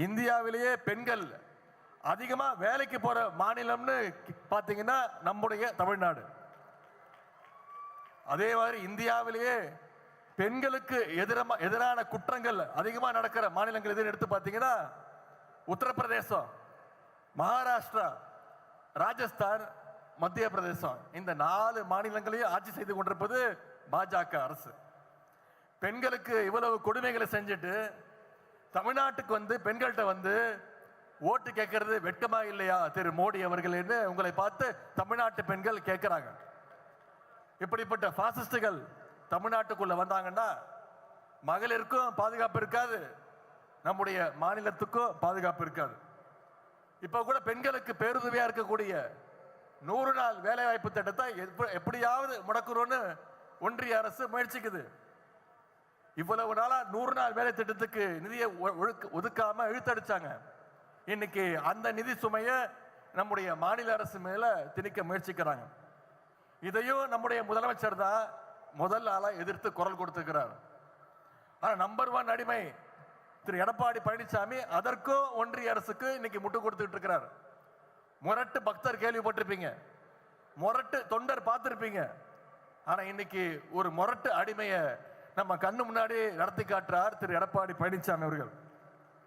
இந்தியாவிலேயே பெண்கள் அதிகமா வேலைக்கு போற மாநிலம்னு பாத்தீங்கன்னா நம்முடைய தமிழ்நாடு. அதே மாதிரி இந்தியாவிலேயே பெண்களுக்கு எதிரான குற்றங்கள் அதிகமா நடக்கிற மாநிலங்கள் எதுன்னு எடுத்து பாத்தீங்கன்னா உத்தரப்பிரதேசம், மகாராஷ்டிரா, ராஜஸ்தான், மத்திய பிரதேசம். இந்த 4 மாநிலங்களையும் ஆட்சி செய்து கொண்டிருப்பது பாஜக அரசு. பெண்களுக்கு இவ்வளவு கொடுமைகளை செஞ்சுட்டு தமிழ்நாட்டுக்கு வந்து பெண்கள்கிட்ட வந்து ஓட்டு கேட்கறது வெட்கமா இல்லையா திரு மோடி அவர்கள் என்று உங்களை பார்த்து தமிழ்நாட்டு பெண்கள் கேட்கிறாங்க. இப்படிப்பட்ட பாசிஸ்டுகள் தமிழ்நாட்டுக்குள்ள வந்தாங்கன்னா மகளிருக்கும் பாதுகாப்பு இருக்காது, நம்முடைய மாநிலத்துக்கும் பாதுகாப்பு இருக்காது. இப்ப கூட பெண்களுக்கு பேருதவியா இருக்கக்கூடிய 100 நாள் வேலை வாய்ப்பு திட்டத்தை எப்படியாவது முடக்கணும்னு ஒன்றிய அரசு முயற்சிக்குது. இவ்வளவு நாளா 100 நாள் வேலை திட்டத்துக்கு நிதியை ஒதுக்காம இழுத்தடிச்சாங்க. இன்னைக்கு அந்த நிதி சுமையை நம்முடைய மாநில அரசு மேல திணிக்க முயற்சிக்கிறாங்க. இதையும் நம்முடைய முதலமைச்சர் தான் முதல் ஆளா எதிர்த்து குரல் கொடுத்திருக்கிறார். ஆனா நம்பர் 1 அடிமை திரு எடப்பாடி பழனிசாமி அதற்கும் ஒன்றிய அரசுக்கு இன்னைக்கு முட்டு கொடுத்துட்டு இருக்கிறார். முரட்டு பக்தர் கேள்விப்பட்டிருப்பீங்க, முரட்டு தொண்டர் பார்த்திருப்பீங்க. ஆனா இன்னைக்கு ஒரு முரட்டு அடிமையை நம்ம கண்ணு முன்னாடி நடத்தி காட்டுறார் திரு எடப்பாடி பழனிசாமி அவர்கள்.